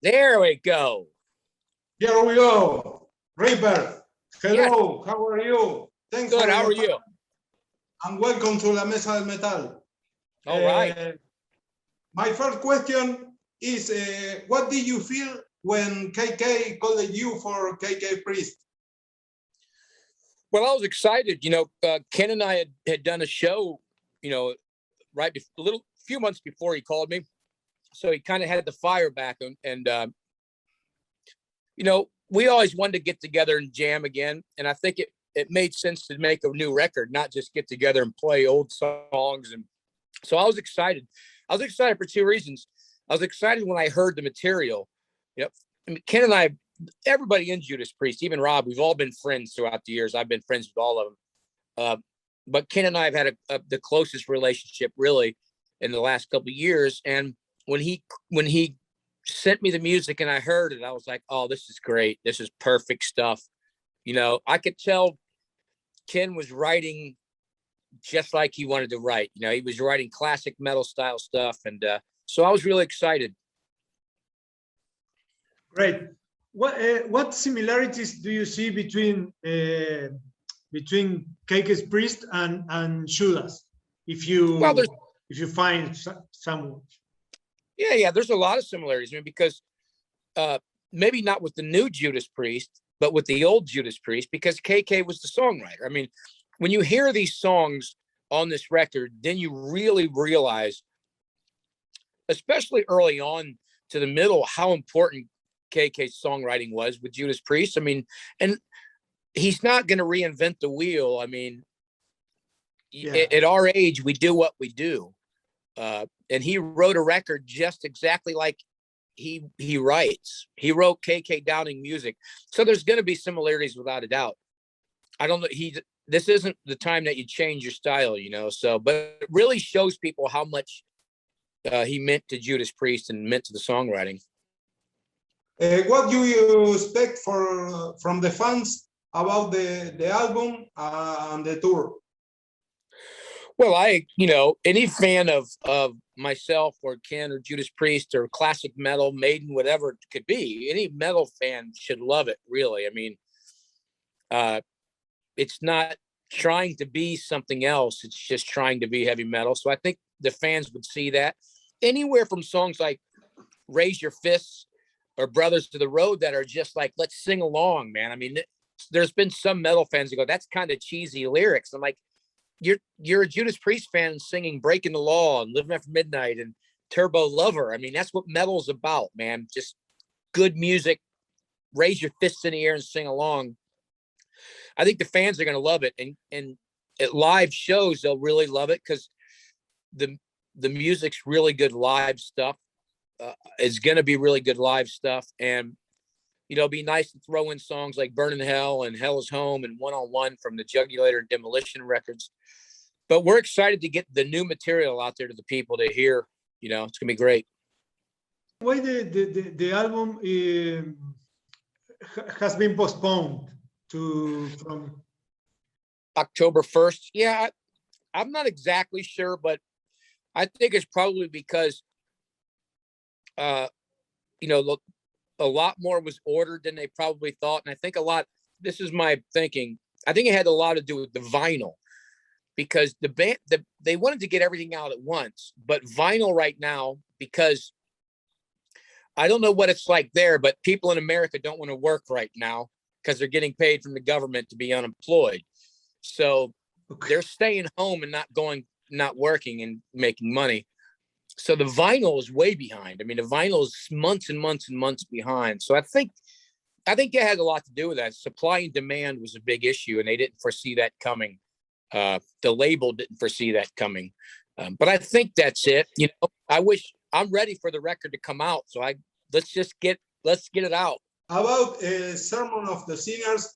There we go. Here we go. Reaper, hello, Yes. how are you? Thanks Good, for how your are you? time. And welcome to La Mesa del Metal. All right. My first question is, what did you feel when KK called you for KK Priest? Well, I was excited. Ken and I had done a show, right before, few months before he called me. So he kind of had the fire back, and we always wanted to get together and jam again. And I think it made sense to make a new record, not just get together and play old songs. And so I was excited. I was excited for two reasons. I was excited when I heard the material. Ken and I, everybody in Judas Priest, even Rob, we've all been friends throughout the years. I've been friends with all of them. But Ken and I have had the closest relationship really in the last couple of years. And when he sent me the music and I heard it, I was like, oh, this is great. This is perfect stuff. I could tell Ken was writing just like he wanted to write. He was writing classic metal style stuff. And so I was really excited. Great. What similarities do you see between KK's Priest and Judas? If you find some. Yeah. There's a lot of similarities. Because maybe not with the new Judas Priest, but with the old Judas Priest, because KK was the songwriter. When you hear these songs on this record, then you really realize, especially early on to the middle, how important KK's songwriting was with Judas Priest. And he's not going to reinvent the wheel. At our age, we do what we do. And he wrote a record just exactly like he writes. He wrote KK Downing music. So there's going to be similarities without a doubt. I don't know. This isn't the time that you change your style, but it really shows people how much he meant to Judas Priest and meant to the songwriting. What do you expect from the fans about the album and the tour? Well, any fan of myself or Ken or Judas Priest or classic metal, Maiden, whatever it could be, any metal fan should love it, really. It's not trying to be something else. It's just trying to be heavy metal. So I think the fans would see that. Anywhere from songs like Raise Your Fists or Brothers to the Road that are just like, let's sing along, man. There's been some metal fans who go, that's kind of cheesy lyrics. I'm like, you're a Judas Priest fan singing Breaking the Law and Living After Midnight and Turbo Lover. That's what metal's about, man. Just good music. Raise your fists in the air and sing along. I think the fans are going to love it. And at live shows, they'll really love it because the music's really good live stuff. It's going to be really good live stuff. And, it'll be nice to throw in songs like Burn in Hell and Hell is Home and One on One from the Jugulator and Demolition records. But we're excited to get the new material out there to the people to hear. It's going to be great. Why the album has been postponed from October 1st? Yeah, I'm not exactly sure, but I think it's probably because, a lot more was ordered than they probably thought. And I think this is my thinking, I think it had a lot to do with the vinyl, because the band, they wanted to get everything out at once, but vinyl right now, because I don't know what it's like there, but people in America don't want to work right now because they're getting paid from the government to be unemployed. So they're staying home and not working and making money. So the vinyl is way behind. The vinyl is months and months and months behind. So I think it had a lot to do with that. Supply and demand was a big issue, and they didn't foresee that coming. The label didn't foresee that coming. But I think that's it. I'm ready for the record to come out. So let's get it out. About Sermon of the Sinners,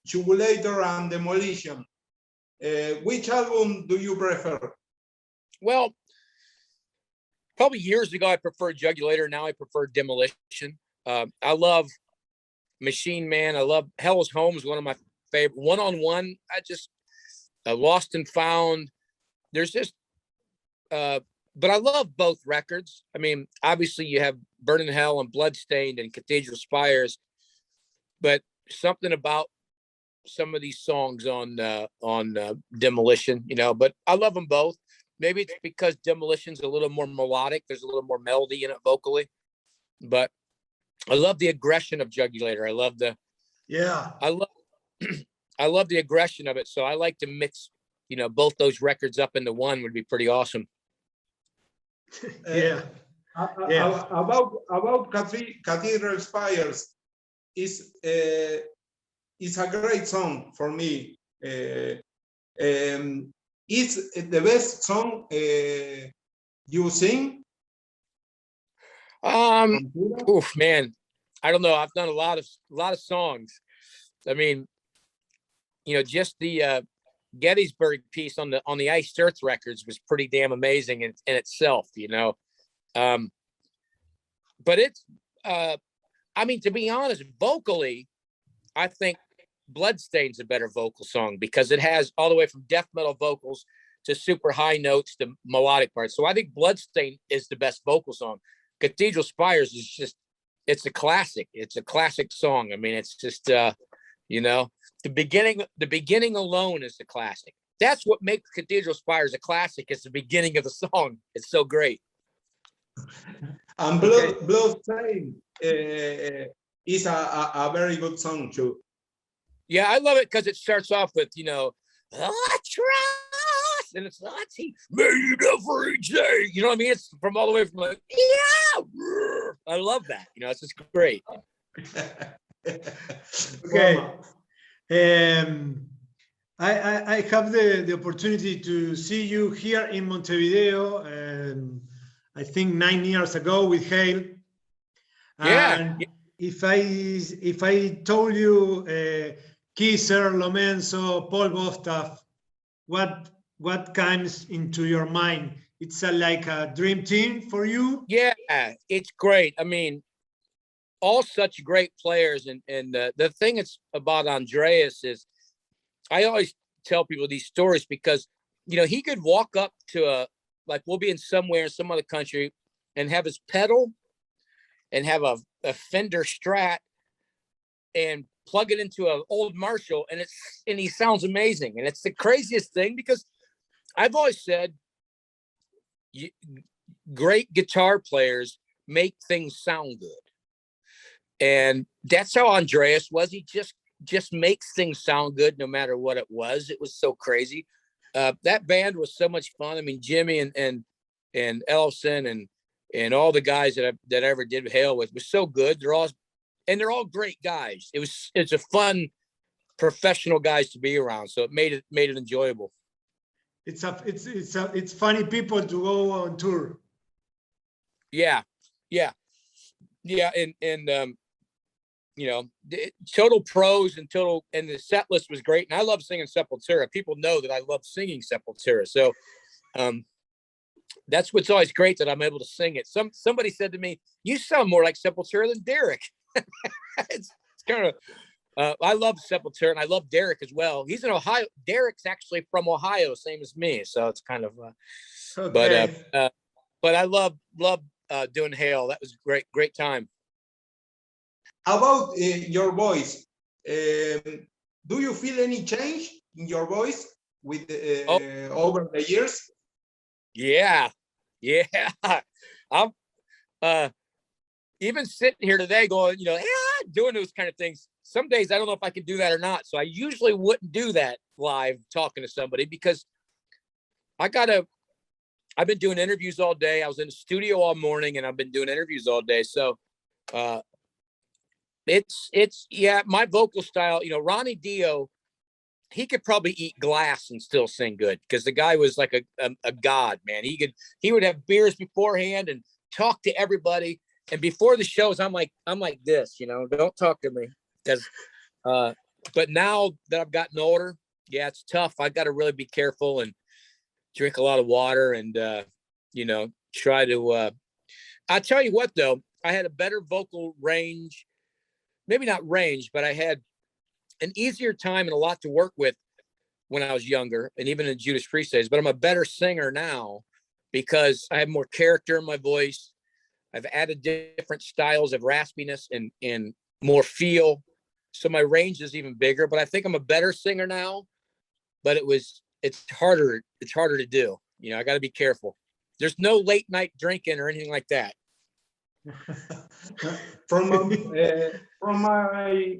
Jugulator and Demolition. Which album do you prefer? Well, probably years ago, I preferred Jugulator. Now I prefer Demolition. I love Machine Man. I love Hell is Home is one of my favorite. One on One. Lost and Found. There's just, but I love both records. Obviously you have Burning Hell and Bloodstained and Cathedral Spires, but something about some of these songs on Demolition, you know, but I love them both. Maybe it's because Demolition's a little more melodic. There's a little more melody in it vocally, but I love the aggression of Jugulator. I love I love the aggression of it. So I like to mix, you know, both those records up into one would be pretty awesome. About Cathedral Spires is a great song for me. It's the best song you sing. Oof, man, I don't know. I've done a lot of songs. I mean, you know, just the Gettysburg piece on the Iced Earth records was pretty damn amazing in itself, you know. But it's I mean, to be honest, vocally, I think Bloodstained's a better vocal song because it has all the way from death metal vocals to super high notes to melodic parts. So I think Bloodstained is the best vocal song. Cathedral Spires is just, it's a classic. It's a classic song. I mean, it's just, you know, the beginning alone is the classic. That's what makes Cathedral Spires a classic. It's the beginning of the song. It's so great. And Bloodstained is a very good song too. Yeah, I love it because it starts off with, you know, I trust, and it's not made every day. You know what I mean? It's from all the way from like, yeah. I love that. You know, it's just great. Okay. I have the opportunity to see you here in Montevideo, I think 9 years ago with Hale. Yeah. And if I told you Kisser, Lomenzo, Paul Bostaph, what comes into your mind? It's like a dream team for you? Yeah, it's great. I mean, all such great players. And the thing it's about Andreas is I always tell people these stories because, you know, he could walk up to like we'll be in somewhere in some other country and have his pedal and have a Fender Strat and plug it into an old Marshall and he sounds amazing. And it's the craziest thing because I've always said great guitar players make things sound good. And that's how Andreas was. He just makes things sound good no matter what it was. It was so crazy. That band was so much fun. I mean, Jimmy and Ellison and all the guys that I ever did Hale with was so good. They're all great guys. It's a fun professional guys to be around. So it made it enjoyable. It's funny people to go on tour. Yeah. And you know, total pros and the set list was great. And I love singing Sepultura. People know that I love singing Sepultura. So, that's what's always great that I'm able to sing it. Somebody said to me, "You sound more like Sepultura than Derek." it's kind of, I love Sepultura and I love Derek as well. He's in Ohio. Derek's actually from Ohio, same as me. So it's kind of, okay. But I love doing Hale. That was great time. About your voice, do you feel any change in your voice with over the years? Yeah. I'm even sitting here today going, you know, doing those kind of things. Some days I don't know if I can do that or not. So I usually wouldn't do that live talking to somebody because I've been doing interviews all day. I was in the studio all morning and I've been doing interviews all day. So it's my vocal style, you know, Ronnie Dio, he could probably eat glass and still sing good because the guy was like a god, man. He would have beers beforehand and talk to everybody. And before the shows, I'm like this, you know, don't talk to me. Because but now that I've gotten older, yeah, it's tough. I got to really be careful and drink a lot of water and you know, try to I'll tell you what though, I had a better vocal range, maybe not range, but I had an easier time and a lot to work with when I was younger and even in Judas Priest days, but I'm a better singer now because I have more character in my voice. I've added different styles of raspiness and more feel. So my range is even bigger, but I think I'm a better singer now, but it's harder to do. You know, I got to be careful. There's no late night drinking or anything like that. From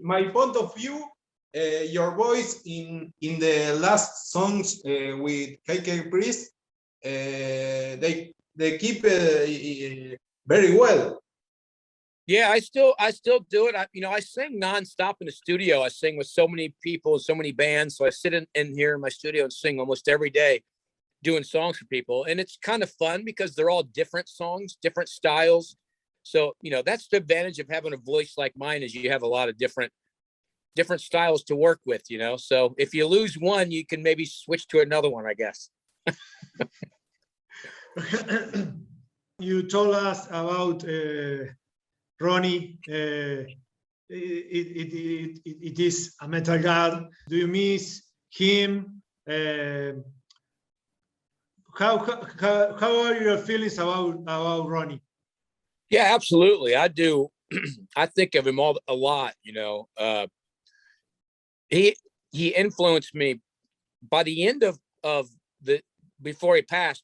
my point of view, your voice in the last songs with Priest, they keep very well. Yeah, I still do it. I sing nonstop in the studio. I sing with so many people, so many bands. So I sit in here in my studio and sing almost every day, doing songs for people. And it's kind of fun because they're all different songs, different styles. So, that's the advantage of having a voice like mine, is you have a lot of different styles to work with, So if you lose one, you can maybe switch to another one, I guess. You told us about Ronnie. It is a metal god. Do you miss him? How are your feelings about Ronnie? Yeah, absolutely. I do. I think of him a lot. He influenced me. By the end of before he passed,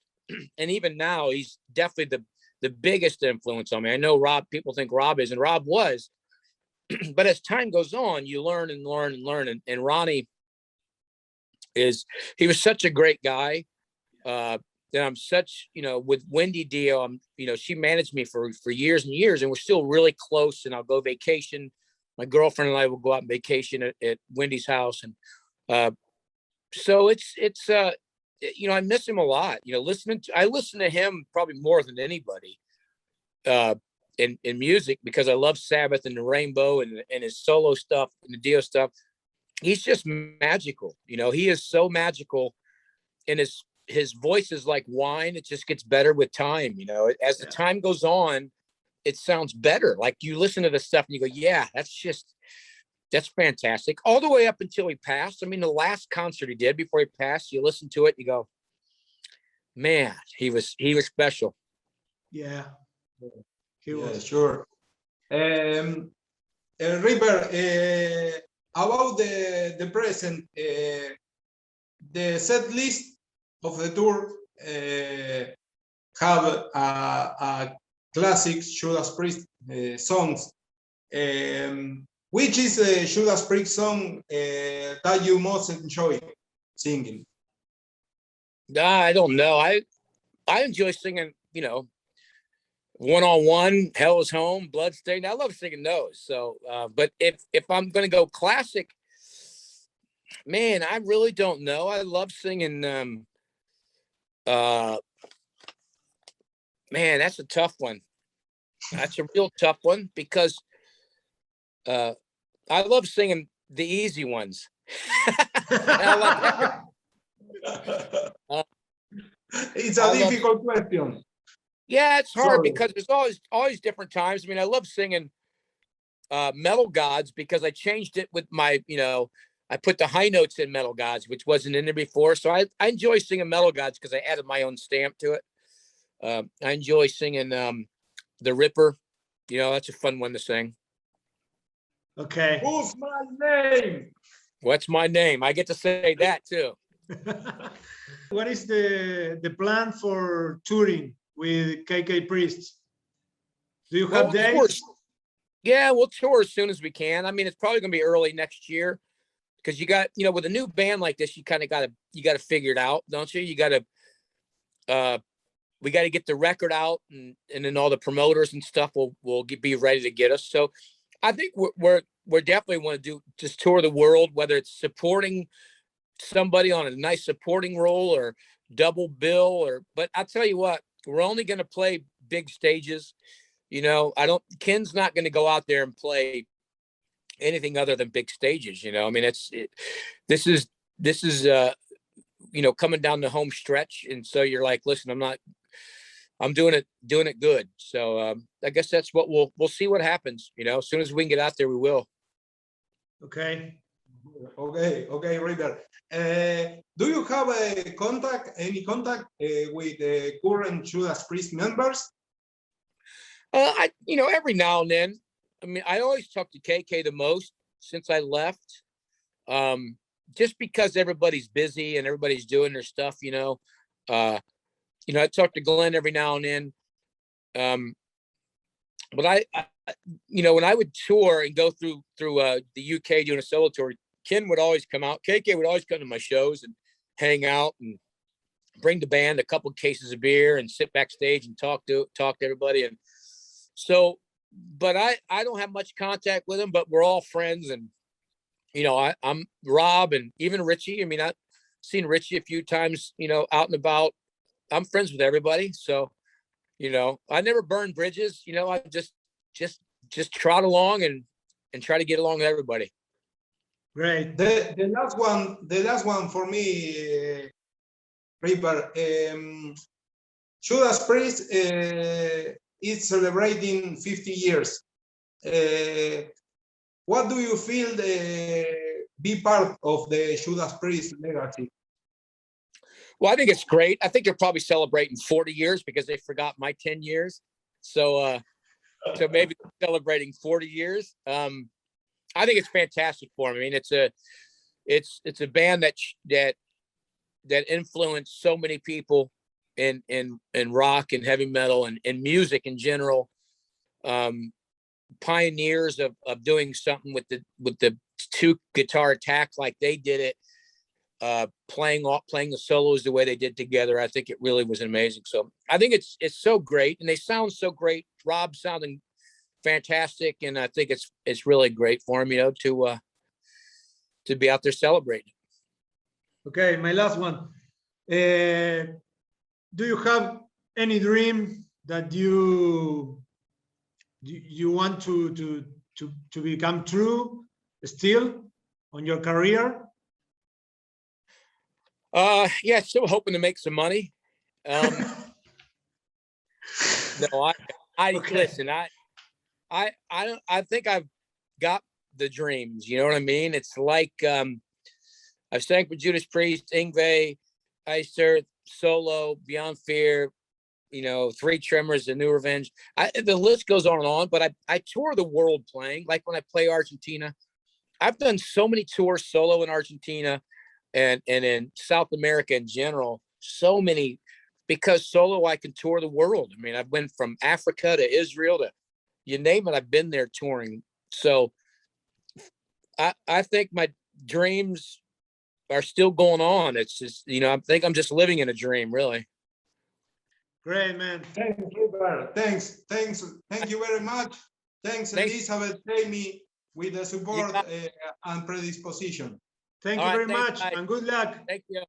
and even now, he's definitely the biggest influence on me. I know people think Rob is, and Rob was, but as time goes on, you learn and learn and learn. And Ronnie he was such a great guy. That I'm such, with Wendy Dio, she managed me for years and years, and we're still really close. And I'll go vacation. My girlfriend and I will go out on vacation at Wendy's house. And so it's I miss him a lot. I listen to him probably more than anybody in music, because I love Sabbath and the Rainbow and his solo stuff and the Dio stuff. He's just magical. He is so magical, and his voice is like wine. It just gets better with time. As the time goes on, it sounds better. Like you listen to the stuff and you go, yeah, that's fantastic. All the way up until he passed. I mean, the last concert he did before he passed, you listen to it, you go, man, he was special. Yeah, he was. Sure. River, about the present, the set list of the tour have a classic Judas Priest songs. Which is a Judas Priest song that you most enjoy singing? I don't know. I enjoy singing, One-on-One, Hell Is Home, Bloodstained. I love singing those. So, but if I'm going to go classic, man, I really don't know. I love singing. Man, that's a tough one. That's a real tough one, because I love singing the easy ones. It's a difficult question. Yeah, it's hard because there's always different times. I mean, I love singing Metal Gods, because I changed it with my, I put the high notes in Metal Gods, which wasn't in there before. So I enjoy singing Metal Gods because I added my own stamp to it. I enjoy singing The Ripper. That's a fun one to sing. Okay. Who's my name? What's my name? I get to say that too. What is the plan for touring with Priest? Do you have dates? Yeah, we'll tour as soon as we can. I mean, it's probably going to be early next year, because you got, with a new band like this, you kind of got to figure it out, don't you? You got to, we got to get the record out, and then all the promoters and stuff will be ready to get us. So I think we're definitely want to just tour the world, whether it's supporting somebody on a nice supporting role or double bill, but I'll tell you what, we're only going to play big stages. Ken's not going to go out there and play anything other than big stages. I mean, this is coming down the home stretch. And so you're like, listen, I'm doing it good. So I guess that's what we'll see what happens. As soon as we can get out there, we will. Okay, River. Do you have any contact with the current Judas Priest members? Every now and then. I mean, I always talk to KK the most since I left, just because everybody's busy and everybody's doing their stuff. I talk to Glenn every now and then. But I when I would tour and go through the UK doing a solo tour, Ken would always come out. KK would always come to my shows and hang out and bring the band a couple of cases of beer and sit backstage and talk to everybody. And so, but I don't have much contact with him, but we're all friends. And, I'm Rob and even Richie. I mean, I've seen Richie a few times, out and about. I'm friends with everybody. So, I never burn bridges, I just trot along and try to get along with everybody. Great. The last one for me, Reaper. Judas Priest is celebrating 50 years. What do you feel be part of the Judas Priest legacy? Well, I think it's great. I think they're probably celebrating 40 years because they forgot my 10 years. So maybe celebrating 40 years. I think it's fantastic for them. I mean, it's a band that influenced so many people in rock and heavy metal and music in general. Pioneers of doing something with the two guitar attack like they did it. Playing the solos the way they did together. I think it really was amazing. So I think it's so great, and they sound so great. Rob sounding fantastic, and I think it's really great for him, to be out there celebrating. Okay, my last one. Do you have any dream that you want to become true still on your career? Yeah, still hoping to make some money. No, Okay. Listen, I think I've got the dreams, you know what I mean? It's like, I've sang for Judas Priest, Yngwie, Iced Earth, Solo, Beyond Fear, Three Tremors, The New Revenge. The list goes on and on, but I tour the world playing. Like when I play Argentina, I've done so many tours solo in Argentina and in South America in general, so many, because solo I can tour the world. I mean, I've been from Africa to Israel to you name it, I've been there touring. So I think my dreams are still going on. It's just, I think I'm just living in a dream, really. Great, man. Thanks, Rupert. Thanks. Thank you very much. Thanks. Elizabeth, Jamie, with the support and predisposition. Thank you very much, and good luck. Thank you.